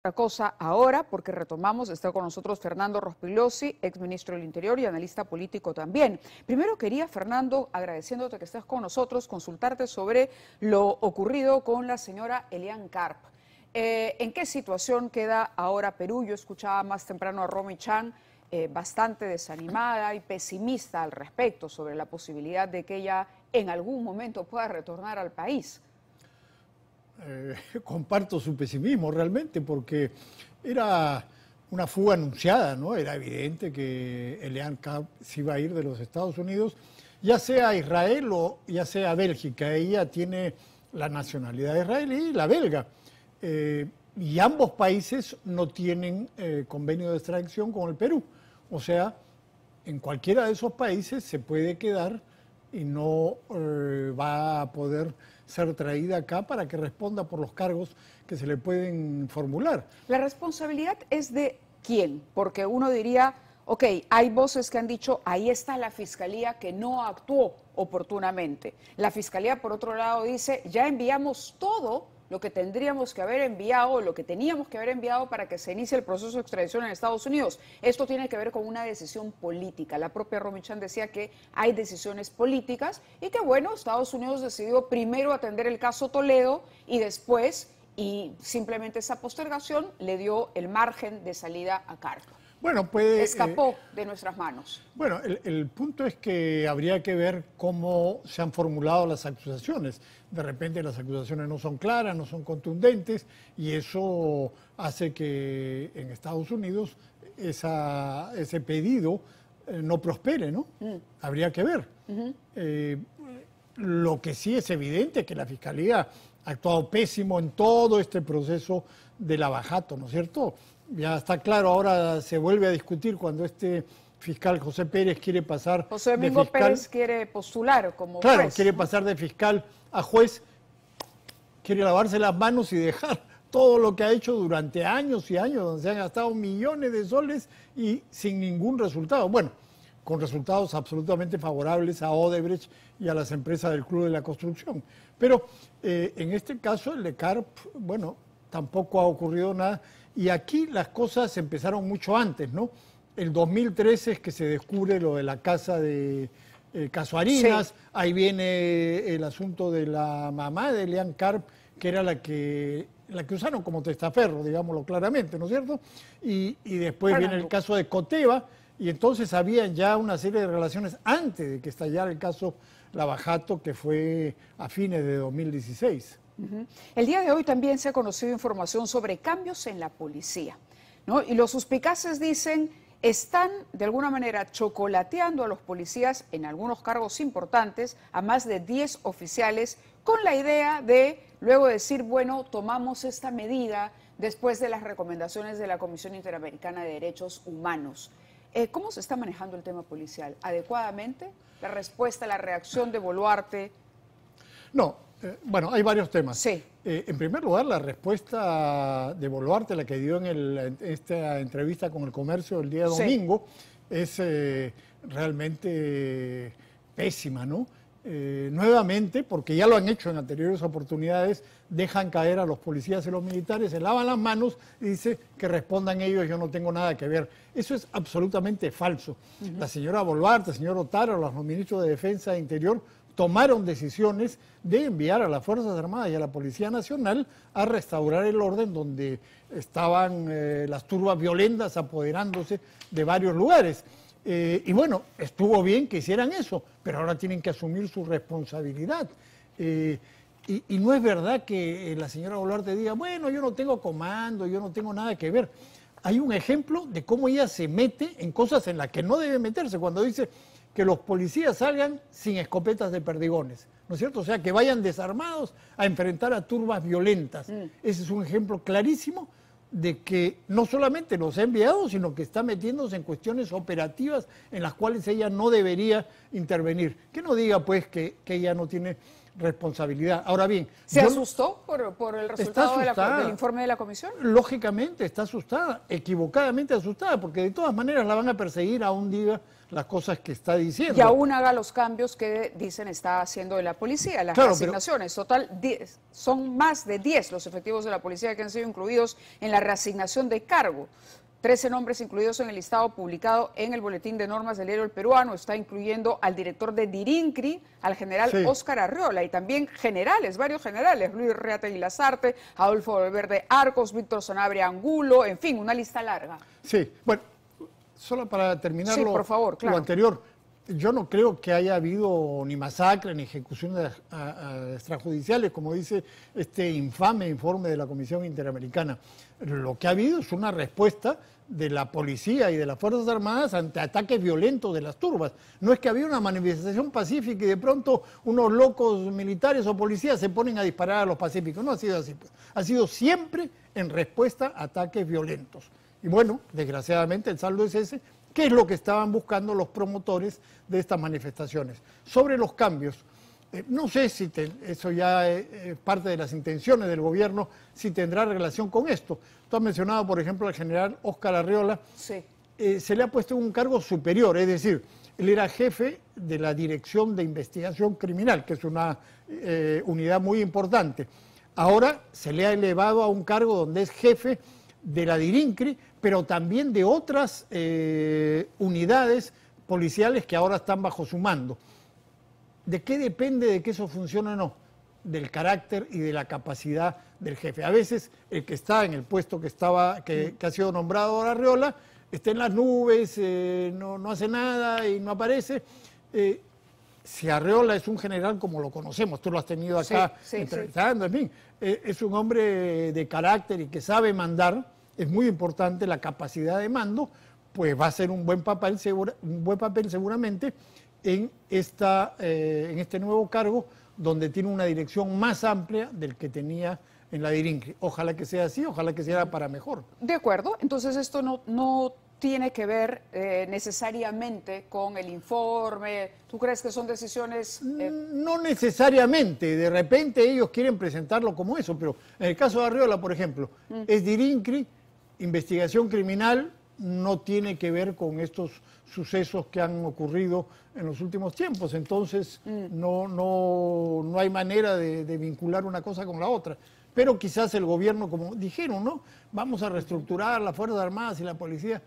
Otra cosa ahora, porque retomamos, está con nosotros Fernando Rospigliosi, exministro del Interior y analista político también. Primero quería, Fernando, agradeciéndote que estés con nosotros, consultarte sobre lo ocurrido con la señora Elian Karp. ¿En qué situación queda ahora Perú? Yo escuchaba más temprano a Romy Chan, bastante desanimada y pesimista al respecto sobre la posibilidad de que ella en algún momento pueda retornar al país. Comparto su pesimismo realmente, porque era una fuga anunciada, ¿no? Era evidente que Elian Karp se iba a ir de los Estados Unidos, ya sea a Israel o ya sea a Bélgica. Ella tiene la nacionalidad israelí y la belga. Y ambos países no tienen convenio de extradición con el Perú. O sea, en cualquiera de esos países se puede quedar y no va a poder ser traída acá para que responda por los cargos que se le pueden formular. ¿La responsabilidad es de quién? Porque uno diría, ok, hay voces que han dicho, ahí está la Fiscalía que no actuó oportunamente. La Fiscalía, por otro lado, dice, ya enviamos todo lo que tendríamos que haber enviado, lo que teníamos que haber enviado para que se inicie el proceso de extradición en Estados Unidos. Esto tiene que ver con una decisión política. La propia Romy Chan decía que hay decisiones políticas y que, bueno, Estados Unidos decidió primero atender el caso Toledo y después, y simplemente esa postergación le dio el margen de salida a Karp. Bueno, escapó de nuestras manos. Bueno, el punto es que habría que ver cómo se han formulado las acusaciones. De repente las acusaciones no son claras, no son contundentes, y eso hace que en Estados Unidos ese pedido no prospere, ¿no? Habría que ver. Lo que sí es evidente es que la Fiscalía ha actuado pésimo en todo este proceso de lavajato, ¿no es cierto? Ya está claro, ahora se vuelve a discutir cuando este fiscal José Pérez quiere pasar José Domingo Pérez quiere postular como juez. Claro, juez, quiere ¿no? pasar de fiscal a juez, quiere lavarse las manos y dejar todo lo que ha hecho durante años y años, donde se han gastado millones de soles y sin ningún resultado. Bueno, con resultados absolutamente favorables a Odebrecht y a las empresas del Club de la Construcción. Pero en este caso, el de Karp, bueno, tampoco ha ocurrido nada. Y aquí las cosas empezaron mucho antes, ¿no? El 2013 es que se descubre lo de la casa de Casuarinas, sí. Ahí viene el asunto de la mamá de Elian Karp, que era la que usaron como testaferro, digámoslo claramente, ¿no es cierto? Y después viene el caso de Coteva, y entonces había ya una serie de relaciones antes de que estallara el caso Lavajato, que fue a fines de 2016. El día de hoy también se ha conocido información sobre cambios en la policía, ¿no? Y los suspicaces dicen están de alguna manera chocolateando a los policías en algunos cargos importantes, a más de 10 oficiales, con la idea de luego decir, bueno, tomamos esta medida después de las recomendaciones de la Comisión Interamericana de Derechos Humanos. ¿Cómo se está manejando el tema policial? ¿Adecuadamente? ¿La respuesta, la reacción de Boluarte? No. Bueno, hay varios temas. Sí. En primer lugar, la respuesta de Boluarte, la que dio en esta entrevista con El Comercio el día domingo, sí, es realmente pésima, ¿no? Nuevamente, porque ya lo han hecho en anteriores oportunidades, dejan caer a los policías y los militares, se lavan las manos y dice que respondan ellos, yo no tengo nada que ver. Eso es absolutamente falso. La señora Boluarte, el señor Otaro, los ministros de Defensa e Interior tomaron decisiones de enviar a las Fuerzas Armadas y a la Policía Nacional a restaurar el orden donde estaban las turbas violentas apoderándose de varios lugares. Y bueno, estuvo bien que hicieran eso, pero ahora tienen que asumir su responsabilidad. Y no es verdad que la señora Boluarte diga, bueno, yo no tengo comando, yo no tengo nada que ver. Hay un ejemplo de cómo ella se mete en cosas en las que no debe meterse, cuando dice que los policías salgan sin escopetas de perdigones, ¿no es cierto? O sea, que vayan desarmados a enfrentar a turbas violentas. Ese es un ejemplo clarísimo de que no solamente los ha enviado, sino que está metiéndose en cuestiones operativas en las cuales ella no debería intervenir. Que no diga, pues, que ella no tiene responsabilidad. Ahora bien, ¿se asustó por el resultado del informe de la comisión? Lógicamente está asustada, equivocadamente asustada, porque de todas maneras la van a perseguir aún diga las cosas que está diciendo. Y aún haga los cambios que dicen está haciendo la policía, las reasignaciones. Total, son más de 10 los efectivos de la policía que han sido incluidos en la reasignación de cargo. 13 nombres incluidos en el listado publicado en el Boletín de Normas del Diario El Peruano. Está incluyendo al director de Dirincri, al general Óscar Arriola, y también generales, varios generales, Luis Reategui Lazarte, Adolfo Valverde Arcos, Víctor Sanabria Angulo, en fin, una lista larga. Sí, bueno, solo para terminar por favor, lo anterior, yo no creo que haya habido ni masacre ni ejecuciones extrajudiciales, como dice este infame informe de la Comisión Interamericana. Lo que ha habido es una respuesta de la policía y de las Fuerzas Armadas ante ataques violentos de las turbas. No es que había una manifestación pacífica y de pronto unos locos militares o policías se ponen a disparar a los pacíficos. No ha sido así. Ha sido siempre en respuesta a ataques violentos. Y bueno, desgraciadamente el saldo es ese, que es lo que estaban buscando los promotores de estas manifestaciones. Sobre los cambios, no sé si eso ya es parte de las intenciones del gobierno, si tendrá relación con esto. Tú has mencionado, por ejemplo, al general Óscar Arriola. Sí. Se le ha puesto un cargo superior, es decir, él era jefe de la Dirección de Investigación Criminal, que es una unidad muy importante. Ahora se le ha elevado a un cargo donde es jefe de la Dirincri, pero también de otras unidades policiales que ahora están bajo su mando. ¿De qué depende de que eso funcione o no? Del carácter y de la capacidad del jefe. A veces el que está en el puesto que ha sido nombrado ahora Arriola, está en las nubes, no hace nada y no aparece. Si Arriola es un general como lo conocemos, tú lo has tenido acá entrevistando, en fin, es un hombre de carácter y que sabe mandar, es muy importante la capacidad de mando, pues va a ser un buen papel seguramente en este nuevo cargo, donde tiene una dirección más amplia del que tenía en la Dirincri. Ojalá que sea así, ojalá que sea para mejor. De acuerdo, entonces esto no tiene que ver necesariamente con el informe. ¿Tú crees que son decisiones...? No necesariamente, de repente ellos quieren presentarlo como eso, pero en el caso de Arriola, por ejemplo, es Dirincri, investigación criminal, no tiene que ver con estos sucesos que han ocurrido en los últimos tiempos, entonces no hay manera de vincular una cosa con la otra. Pero quizás el gobierno, como dijeron, ¿no? Vamos a reestructurar las Fuerzas Armadas y la policía.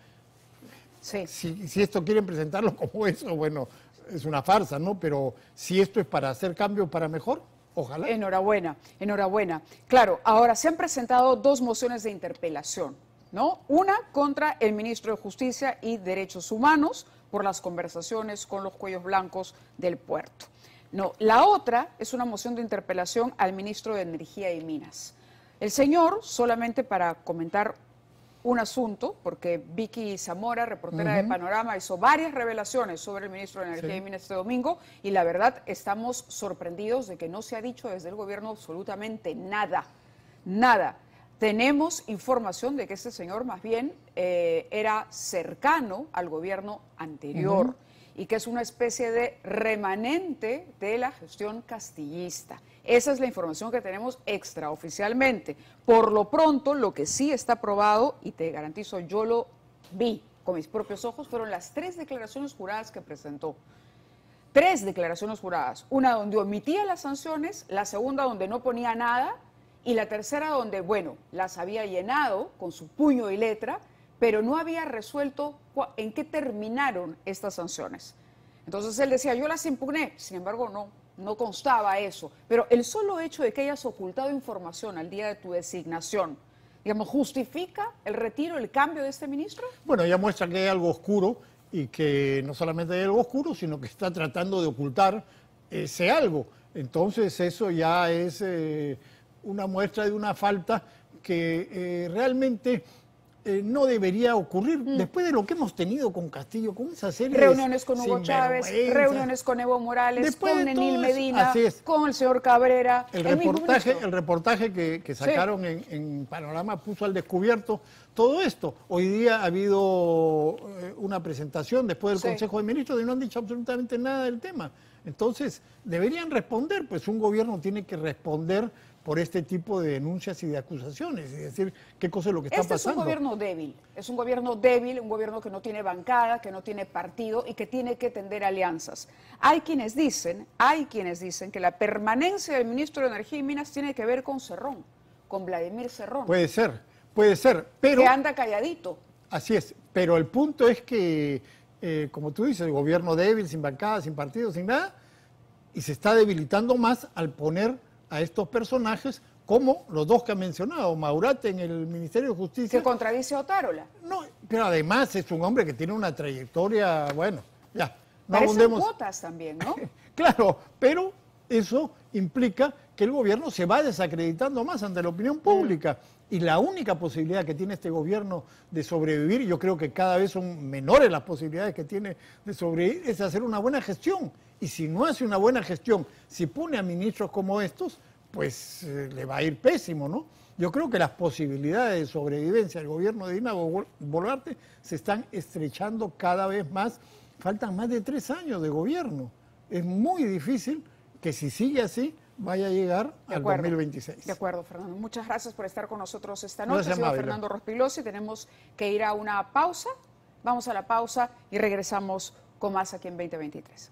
Sí. Si esto quieren presentarlo como eso, bueno, es una farsa, ¿no? Pero si esto es para hacer cambios para mejor, ojalá. Enhorabuena, enhorabuena. Claro, ahora se han presentado 2 mociones de interpelación, ¿no? Una contra el ministro de Justicia y Derechos Humanos por las conversaciones con los cuellos blancos del puerto. No, la otra es una moción de interpelación al ministro de Energía y Minas. El señor, solamente para comentar un asunto, porque Vicky Zamora, reportera de Panorama, hizo varias revelaciones sobre el ministro de Energía y Minas este domingo, y la verdad estamos sorprendidos de que no se ha dicho desde el gobierno absolutamente nada, nada. Tenemos información de que este señor más bien era cercano al gobierno anterior y que es una especie de remanente de la gestión castillista. Esa es la información que tenemos extraoficialmente. Por lo pronto, lo que sí está probado, y te garantizo, yo lo vi con mis propios ojos, fueron las 3 declaraciones juradas que presentó. 3 declaraciones juradas. Una donde omitía las sanciones, la segunda donde no ponía nada, y la tercera donde, bueno, las había llenado con su puño y letra, pero no había resuelto en qué terminaron estas sanciones. Entonces él decía, yo las impugné, sin embargo no constaba eso. Pero el solo hecho de que hayas ocultado información al día de tu designación, digamos, ¿justifica el retiro, el cambio de este ministro? Bueno, ya muestra que hay algo oscuro y que no solamente hay algo oscuro, sino que está tratando de ocultar ese algo. Entonces eso ya es una muestra de una falta que realmente no debería ocurrir después de lo que hemos tenido con Castillo, con esa serie reuniones con Hugo Chávez, reuniones con Evo Morales, con Nenil Medina, con el señor Cabrera. El reportaje que sacaron en Panorama puso al descubierto todo esto. Hoy día ha habido una presentación después del Consejo de Ministros y no han dicho absolutamente nada del tema. Entonces, deberían responder, pues un gobierno tiene que responder por este tipo de denuncias y de acusaciones, y decir qué cosa es lo que está pasando. Este es un gobierno débil, un gobierno que no tiene bancada, que no tiene partido y que tiene que tender alianzas. Hay quienes dicen que la permanencia del ministro de Energía y Minas tiene que ver con Cerrón, con Vladimir Cerrón. Puede ser, pero... Que anda calladito. Así es, pero el punto es que, como tú dices, el gobierno débil, sin bancada, sin partido, sin nada, y se está debilitando más al poner a estos personajes como los dos que ha mencionado, Maurate en el Ministerio de Justicia. Que contradice a Otárola. No, pero además es un hombre que tiene una trayectoria, bueno, ya. No Parecen abundemos. cuotas también, ¿no? Claro, pero eso implica que el gobierno se va desacreditando más ante la opinión pública. Y la única posibilidad que tiene este gobierno de sobrevivir, yo creo que cada vez son menores las posibilidades que tiene de sobrevivir, es hacer una buena gestión. Y si no hace una buena gestión, si pone a ministros como estos, pues le va a ir pésimo, ¿no? Yo creo que las posibilidades de sobrevivencia del gobierno de Dina Boluarte se están estrechando cada vez más. Faltan más de 3 años de gobierno. Es muy difícil que si sigue así vaya a llegar al 2026. De acuerdo, Fernando. Muchas gracias por estar con nosotros esta noche. Gracias, Soy Fernando Rospigliosi. Tenemos que ir a una pausa. Vamos a la pausa y regresamos con más aquí en 2023.